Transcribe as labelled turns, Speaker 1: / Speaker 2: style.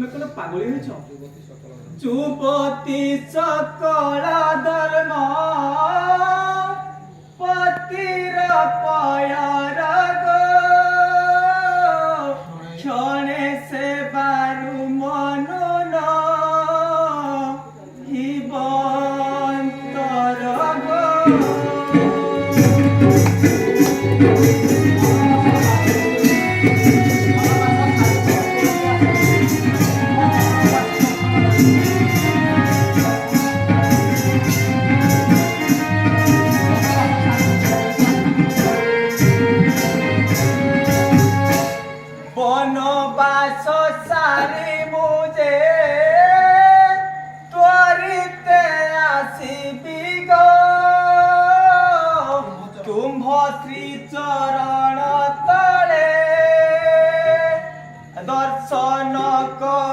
Speaker 1: तुम कौन पागल हो चुपति सकल धर्म पतिर पयर क्षणे से बारु मनुन हिबंतर বনবাস সারি মুজে ত্বরিতে আসিবি গো তুম্ভ শ্রী চরণ তলে দর্শন কর